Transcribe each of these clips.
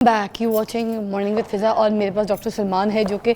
Back you watching morning with Fiza और मेरे पास doctor Salman है जो कि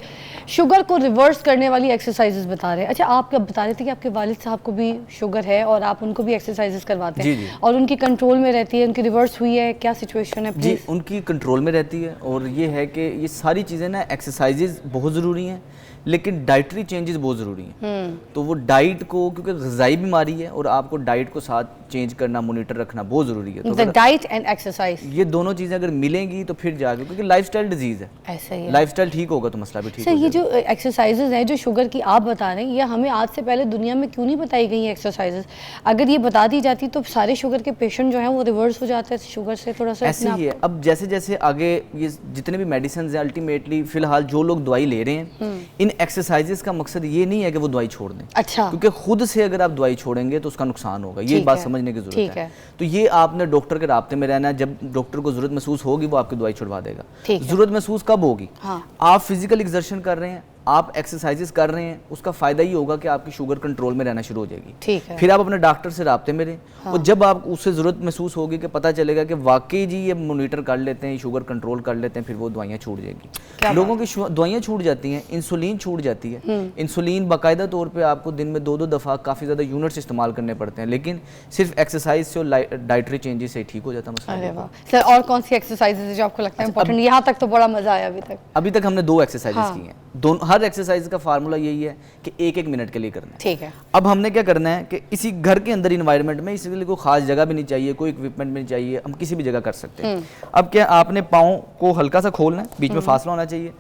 शुगर को रिवर्स करने वाली एक्सरसाइजेज बता रहे हैं। अच्छा, आप बता रहे थे कि आपके वालिद साहब को भी शुगर है और आप उनको भी एक्सरसाइजेज करवाते हैं। जी। और उनकी कंट्रोल में रहती है, उनकी रिवर्स हुई है, क्या सिचुएशन है? जी, उनकी कंट्रोल में रहती है और ये है कि ये सारी चीज़ें ना, एक्सरसाइजेज बहुत ज़रूरी हैं लेकिन डाइटरी चेंजेस बहुत ज़रूरी हैं। तो वो डाइट को, क्योंकि ग़िज़ाई बीमारी है और आपको डाइट को साथ चेंज करना, मॉनिटर रखना बहुत ज़रूरी है। तो डाइट एंड एक्सरसाइज, ये दोनों चीज़ें अगर मिलेंगी तो फिर जाके, क्योंकि लाइफस्टाइल डिजीज़ है, ऐसा ही है, लाइफस्टाइल ठीक होगा तो मसला भी ठीक होगा। ये जो एक्सरसाइजेज हैं जो शुगर की आप बता रहे हैं, ये हमें आज से पहले दुनिया में क्यों नहीं बताई गई एक्सरसाइजेज? अगर ये बता दी जाती तो सारे शुगर के पेशेंट जो हैं वो रिवर्स हो जाते हैं शुगर से थोड़ा सा। ऐसे ही है। अब जैसे जैसे आगे ये जितने भी मेडिसिन हैं, अल्टीमेटली फिलहाल जो लोग दवाई ले रहे हैं, इन एक्सरसाइजेज का मकसद ये नहीं है कि वो दवाई छोड़ दें। अच्छा। क्योंकि खुद से अगर आप दवाई छोड़ेंगे तो उसका नुकसान होगा, ये बात समझने की जरूरत है। तो ये आपने डॉक्टर के राब्ते में रहना है। जब डॉक्टर को जरूरत महसूस होगी वो आपकी दवाई छुड़वा देगा। जरूरत महसूस कब होगी? आप फिजिकल एक्सर्शन कर रहे हैं, आप एक्सरसाइजेस कर रहे हैं, उसका फायदा ही होगा कि आपकी शुगर कंट्रोल में रहना शुरू हो जाएगी। ठीक है। फिर आप अपने डॉक्टर से राब्ते में रहें और जब आप उससे जरूरत महसूस होगी कि पता चलेगा कि वाकई जी ये मॉनिटर कर लेते हैं, शुगर कंट्रोल कर लेते हैं, फिर वो दवाइयाँ छूट जाएगी। लोगों की दवाइयाँ छूट जाती हैं, इंसुलिन छूट जाती है। इंसुलिन बाकायदा तौर पर आपको दिन में 2-2 दफ़ा काफ़ी ज़्यादा यूनिट्स इस्तेमाल करने पड़ते हैं, लेकिन सिर्फ एक्सरसाइज से और डाइटरी चेंजेस से ठीक हो जाता है मसला। सर, और कौन सी एक्सरसाइजेज जो आपको लगता है इंपॉर्टेंट? यहाँ तक तो बड़ा मजा आया अभी तक हमने 2 एक्सरसाइजेस की हैं। दोनों, हर एक्सरसाइज का फार्मूला यही है कि 1-1 मिनट के लिए करना है। ठीक है। अब हमने क्या करना है कि इसी घर के अंदर इन्वायरमेंट में, इसके लिए कोई खास जगह भी नहीं चाहिए, कोई इक्विपमेंट भी नहीं चाहिए, हम किसी भी जगह कर सकते हैं। अब क्या, आपने पाँव को हल्का सा खोलना है, बीच में फासला होना चाहिए,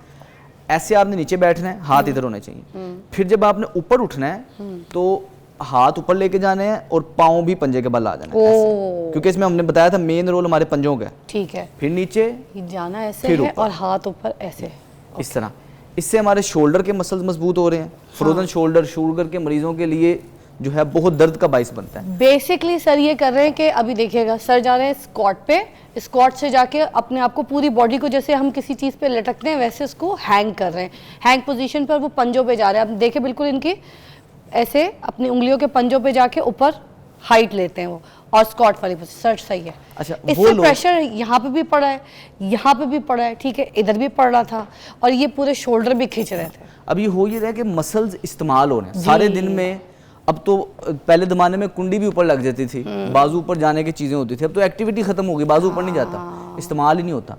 ऐसे आपने नीचे बैठना है, हाथ इधर होने चाहिए। फिर जब आपने ऊपर उठना है तो हाथ ऊपर लेके जाने हैं और पाँव भी पंजे के बल आ जाना है, क्योंकि इसमें हमने बताया था मेन रोल हमारे पंजों का है। ठीक है। फिर नीचे जाना ऐसे है और हाथ ऊपर ऐसे, इस तरह। इससे हमारे शोल्डर के मसल्स मजबूत हो रहे हैं। फ्रोजन शोल्डर शुगर के मरीजों के लिए जो है बहुत दर्द का बाइस बनता है। बेसिकली सर ये कर रहे हैं कि अभी देखिएगा, सर जा रहे हैं स्क्वाट पे, स्क्वाट से जाके अपने आप को, पूरी बॉडी को जैसे हम किसी चीज़ पे लटकते हैं वैसे उसको हैंग कर रहे हैं। हैंग पोजीशन पर वो पंजों पे जा रहे हैं। आप देखें बिल्कुल इनकी ऐसे अपनी उंगलियों के पंजों पे जाके ऊपर हाइट लेते हैं वो, और स्क्वाट वाली सर सही है। अच्छा, इससे प्रेशर यहाँ पे भी पड़ा है, यहाँ पे भी पड़ा है, ठीक है, इधर भी पड़ रहा था और ये पूरे शोल्डर भी खींच रहे थे। अब ये हो ये रहा है कि मसल्स इस्तेमाल हो रहे हैं सारे दिन में। अब तो पहले ज़माने में कुंडी भी ऊपर लग जाती थी, बाजू ऊपर जाने की चीज़ें होती थी। अब तो एक्टिविटी ख़त्म हो गई, बाजू ऊपर नहीं जाता, इस्तेमाल ही नहीं होता।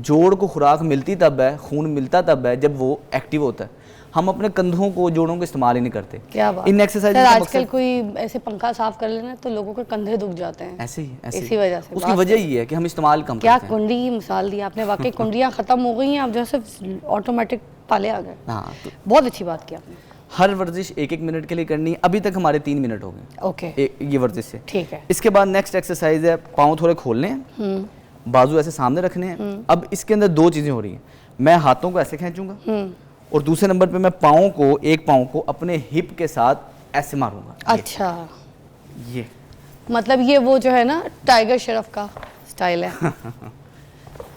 जोड़ को खुराक मिलती तब है, खून मिलता तब है जब वो एक्टिव होता है। हम अपने कंधों को, जोड़ों को इस्तेमाल ही नहीं करते। क्या बात। इन एक्सरसाइज आजकल कोई ऐसे पंखा साफ कर लेना तो लोगों के कंधे दुख जाते हैं। ऐसे ही इसी वजह से। उसकी वजह ये है कि हम इस्तेमाल कम क्या करते हैं। कुंडी की मिसाल दी आपने, वाकई कुंडियाँ खत्म हो गई हैं, अब जैसे ऑटोमेटिक ताले आ गए। हाँ, तो बहुत अच्छी बात की आपने। हर वर्जिश 1-1 मिनट के लिए करनी है। अभी तक हमारे 3 मिनट हो गए। ओके। ये वर्जिश से ठीक है। इसके बाद नेक्स्ट एक्सरसाइज है, पाँव थोड़े खोलने हैं, बाजू ऐसे सामने रखने हैं। अब इसके अंदर 2 चीजें हो रही हैं। मैं हाथों को ऐसे खींचूंगा और दूसरे नंबर पे मैं पाँव को, एक पाँव को अपने हिप के साथ ऐसे मारूंगा। अच्छा, ये मतलब ये वो जो है ना टाइगर श्रॉफ का स्टाइल है।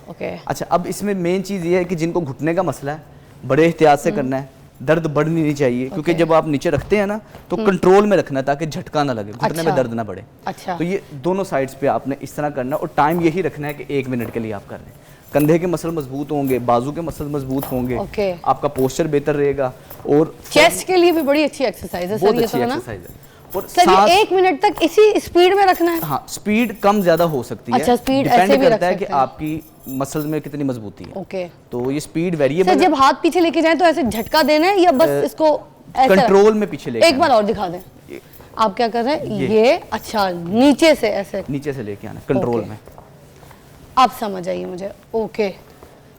ओके। अच्छा, अब इसमें मेन चीज़ ये है कि जिनको घुटने का मसला है, बड़े एहतियात से करना है, दर्द बढ़नी नहीं चाहिए। क्योंकि जब आप नीचे रखते हैं ना तो कंट्रोल में रखना है ताकि झटका ना लगे, घुटने में दर्द ना बढ़े। अच्छा। तो ये दोनों साइड्स पे आपने इस तरह करना और टाइम यही रखना है कि 1 मिनट के लिए आप कर रहे हैं। कंधे के मसल मजबूत होंगे, बाजू के मसल मजबूत होंगे, आपका पोस्चर बेहतर रहेगा। और चेस्ट के लिए भी बड़ी अच्छी एक्सरसाइज है सर, ये तो है ना? और सर ये 1 मिनट तक इसी स्पीड में रखना है? हाँ, स्पीड कम ज्यादा हो सकती है। अच्छा, स्पीड ऐसे भी करता है कि आपकी मसल्स में कितनी मजबूती है। ओके। तो ये स्पीड वेरिएबल है। जब हाथ पीछे लेके जाए तो ऐसे झटका देना है या बस इसको कंट्रोल में पीछे लेके? एक बार और दिखा दें, आप क्या कर रहे हैं? ये अच्छा, नीचे से ऐसे, नीचे से लेके आना कंट्रोल में। आप समझ आइए मुझे। ओके।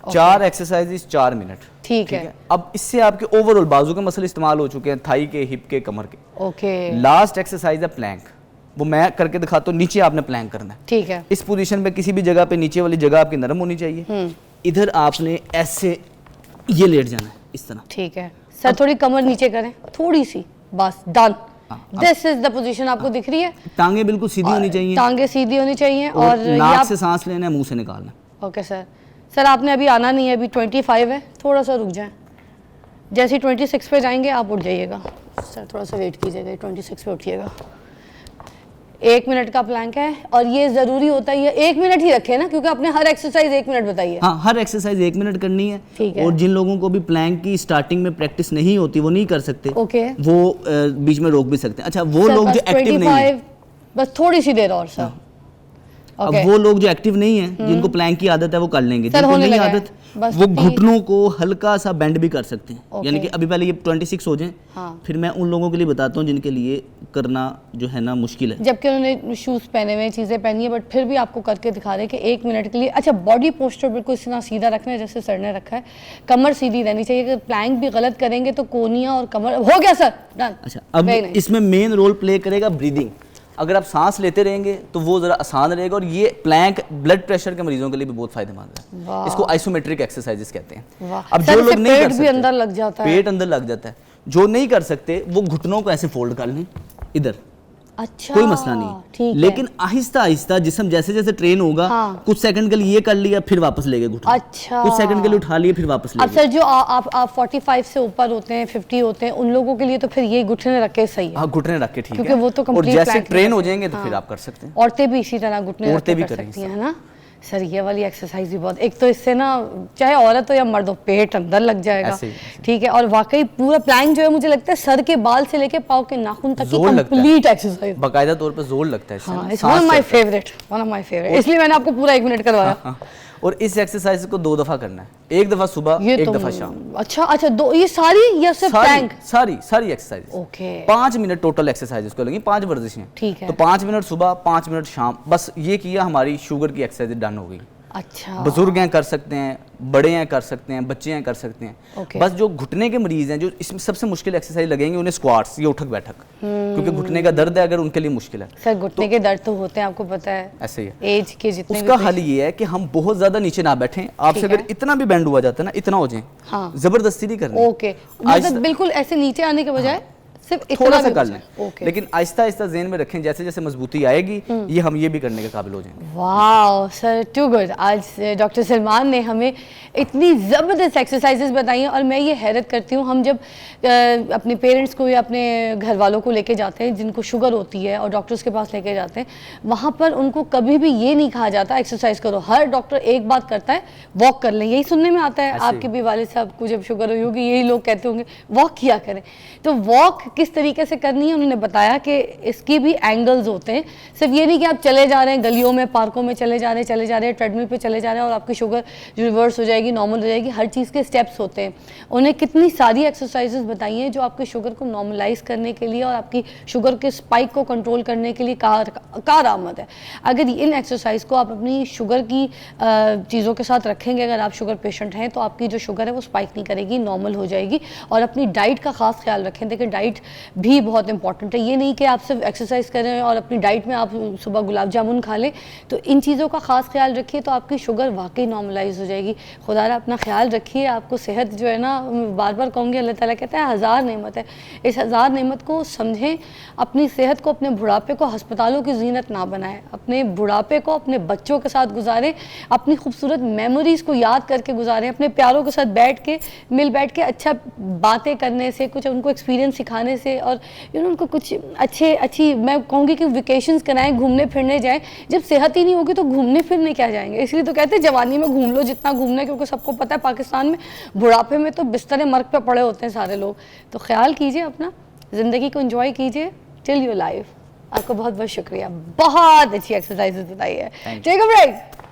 4 exercises 4 minute. ठीक है। अब इससे आपके ओवरऑल बाजू के मसल इस्तेमाल हो चुके हैं, थाई के, हिप के, कमर के। ओके। लास्ट एक्सरसाइज है प्लैंक। वो मैं करके दिखाता हूँ। नीचे आपने प्लैंक करना है। ठीक है। इस पोजीशन पे किसी भी जगह पे, नीचे वाली जगह आपकी नरम होनी चाहिए। इधर आपने ऐसे ये लेट जाना है इस तरह। ठीक है सर, थोड़ी कमर नीचे करें, थोड़ी सी, बस, done. This is the position आपको दिख रही है? टांगे बिल्कुल सीधी होनी चाहिए, टांगे सीधी होनी चाहिए और नाक से सांस लेना है, मुंह से निकालना। Okay sir. सर आपने अभी आना नहीं है, अभी 25 है, थोड़ा सा रुक जाएं। जैसे ही 26 पे जाएंगे आप उठ जाइएगा। सर थोड़ा सा वेट कीजिएगा, 26 पे उठिएगा। 1 मिनट का प्लैंक है, और ये जरूरी होता है ये 1 मिनट ही रखे ना, क्योंकि आपने हर एक्सरसाइज 1 मिनट बताई है। हाँ, हर एक्सरसाइज 1 मिनट करनी है। ठीक है। और जिन लोगों को भी प्लैंक की स्टार्टिंग में प्रैक्टिस नहीं होती, वो नहीं कर सकते, ओके। वो बीच में रोक भी सकते हैं। अच्छा, वो सर, लोग बस जो एक्टिव नहीं है, 25, बस थोड़ी सी देर और सर। अब ओके। वो लोग जो एक्टिव नहीं है, जिनको प्लैंक की आदत है, वो कर लेंगे। सर, जिनको होने नहीं लगा है। आदत, बस वो 30 घुटनों को हल्का सा बेंड भी कर सकते हैं। ओके। यानी कि अभी पहले ये 26 हो जाएं, हाँ। फिर मैं उन लोगों के लिए बताता हूँ जिनके लिए करना जो है ना मुश्किल है। जबकि उन्होंने शूज पहने हुए, चीजें पहनी है, बट फिर भी आपको करके दिखा रहे हैं कि 1 मिनट के लिए। अच्छा, बॉडी पोस्टर बिल्कुल इतना सीधा रखना है जैसे सर ने रखा है, कमर सीधी रहनी चाहिए। अगर प्लैंक भी गलत करेंगे तो कोनिया और कमर हो गया सर, डन। अच्छा, अब इसमें मेन रोल प्ले करेगा ब्रीदिंग। अगर आप सांस लेते रहेंगे तो वो ज़रा आसान रहेगा, और ये प्लैंक ब्लड प्रेशर के मरीजों के लिए भी बहुत फायदेमंद है। वाह। इसको आइसोमेट्रिक एक्सरसाइजेस कहते हैं। वाह। अब सर, जो इससे लोग नहीं कर पेट भी सकते, अंदर लग जाता है। पेट अंदर लग जाता है। जो नहीं कर सकते वो घुटनों को ऐसे फोल्ड कर लें इधर, अच्छा, कोई मसला नहीं। ठीक है। लेकिन आहिस्ता आहिस्ता जिस्म जैसे जैसे ट्रेन होगा, हाँ। कुछ सेकंड के लिए ये कर लिया, फिर वापस ले गए घुटने। अच्छा। कुछ सेकंड के लिए उठा लिए, फिर वापस ले अब गए। सर, जो आप 45 से ऊपर होते हैं, 50 होते हैं, उन लोगों के लिए तो फिर ये घुटने रख के सही है। हाँ, घुटने रख के ठीक है, क्योंकि वो तो और complete जैसे plank ट्रेन नहीं हो करते। जाएंगे तो फिर हाँ। आप कर सकते हैं। औरतें भी इसी तरह घुटने रख औरतें के भी कर करेंगी, सकती हैं, है ना सर। ये वाली एक्सरसाइज भी बहुत, एक तो इससे ना चाहे औरत हो या मर्द हो, पेट अंदर लग जाएगा। ऐसे ही। ठीक है। और वाकई पूरा प्लैंक जो है, मुझे लगता है सर के बाल से लेके पाँव के नाखून तक की जोर लगता है। Complete exercise. बाकायदा तौर पर जोर लगता है इससे हाँ, ना, इट्स सांस वन ऑफ माय चढ़ता है। Favourite, one of my favourite, इसलिए मैंने आपको पूरा 1 मिनट करवाया। हाँ, और इस एक्सरसाइज को 2 दफा करना है, एक दफा सुबह, ये एक तो दफा शाम। अच्छा अच्छा, दो ये सारी या सिर्फ प्लैंक? सारी exercise. Okay. 5 minute total exercise को लगी, 5 वर्जिशें। ठीक है। तो 5 मिनट सुबह, 5 मिनट शाम, बस ये किया, हमारी शुगर की एक्सरसाइज डन हो गई। अच्छा। बुजुर्ग हैं कर सकते हैं, बड़े हैं कर सकते हैं, बच्चे हैं कर सकते हैं। ओके। बस जो घुटने के मरीज हैं, जो इसमें सबसे मुश्किल एक्सरसाइज लगेंगे उन्हें स्क्वाट्स, ये उठक बैठक, क्योंकि घुटने का दर्द है, अगर उनके लिए मुश्किल है। सर, घुटने के दर्द तो होते हैं, आपको पता है, ऐसे ही है। एज के जितने उसका भी हल ये है कि हम बहुत ज्यादा नीचे ना बैठें। आपसे ठीक अगर है। इतना भी बैंड हुआ जाता है ना, इतना हो जाए, हाँ। जबरदस्ती नहीं करनी। ओके, मतलब बिल्कुल ऐसे नीचे आने के बजाय सिर्फ इतना थोड़ा सा भी कर हो लें, जाए। ओके। लेकिन आहिस्ता आहिस्ता ज़हन में रखें, जैसे जैसे मजबूती आएगी ये हम ये भी करने के काबिल हो जाएंगे। वाह सर, टू गुड। आज डॉक्टर सलमान ने हमें इतनी ज़बरदस्त एक्सरसाइजेज बताई हैं, और मैं ये हैरत करती हूँ, हम जब अपने पेरेंट्स को या अपने घर वालों को लेके जाते हैं जिनको शुगर होती है और डॉक्टर्स के पास लेके जाते हैं, वहाँ पर उनको कभी भी ये नहीं कहा जाता एक्सरसाइज करो। हर डॉक्टर एक बात करता है, वॉक कर लें। यही सुनने में आता है, आपके भी वालिद साहब को जब शुगर हुई होगी यही लोग कहते होंगे वॉक किया करें। तो वॉक किस तरीके से करनी है उन्होंने बताया कि इसकी भी एंगल्स होते हैं। सिर्फ ये नहीं कि आप चले जा रहे हैं गलियों में, पार्कों में चले जा रहे हैं, ट्रेडमिल पे चले जा रहे हैं और आपकी शुगर रिवर्स हो जाएगी, नॉर्मल हो जाएगी। हर चीज़ के स्टेप्स होते हैं। उन्हें कितनी सारी एक्सरसाइजेज बताई हैं जो आपकी शुगर को नॉर्मलाइज करने के लिए और आपकी शुगर के स्पाइक को कंट्रोल करने के लिए कारआमद है। अगर इन एक्सरसाइज को आप अपनी शुगर की चीज़ों के साथ रखेंगे, अगर आप शुगर पेशेंट हैं तो आपकी जो शुगर है वो स्पाइक नहीं करेगी, नॉर्मल हो जाएगी। और अपनी डाइट का खास ख्याल रखें। देखिए, डाइट भी बहुत इंपॉर्टेंट है। ये नहीं कि आप सिर्फ एक्सरसाइज करें और अपनी डाइट में आप सुबह गुलाब जामुन खा लें। तो इन चीज़ों का खास ख्याल रखिए तो आपकी शुगर वाकई नॉर्मलाइज हो जाएगी। खुदा अपना ख्याल रखिए। आपको सेहत जो है ना, बार बार कहूँगी, अल्लाह ताला कहता है 1000 नेमत है। इस 1000 नेमत को समझें। अपनी सेहत को, अपने बुढ़ापे को अस्पतालों की जीनत ना बनाएं। अपने बुढ़ापे को अपने बच्चों के साथ गुजारें, अपनी खूबसूरत मेमोरीज़ को याद करके गुजारें, अपने प्यारों के साथ बैठ के बैठ के अच्छा बातें करने से, कुछ उनको एक्सपीरियंस सिखाने से, और उनको कुछ अच्छी मैं कहूँगी कि वेकेशंस कराएं, घूमने फिरने जाएं। जब सेहत ही नहीं होगी तो घूमने फिरने क्या जाएंगे। इसलिए तो कहते हैं जवानी में घूम लो जितना घूमना है, क्योंकि सबको पता है पाकिस्तान में बुढ़ापे में तो बिस्तर मर्ग पे पड़े होते हैं सारे लोग। तो ख्याल कीजिए अपना, ज़िंदगी को एंजॉय कीजिए टिल योर लाइफ। आपका बहुत बहुत शुक्रिया, बहुत अच्छी एक्सरसाइजेज बताई है। Take a break.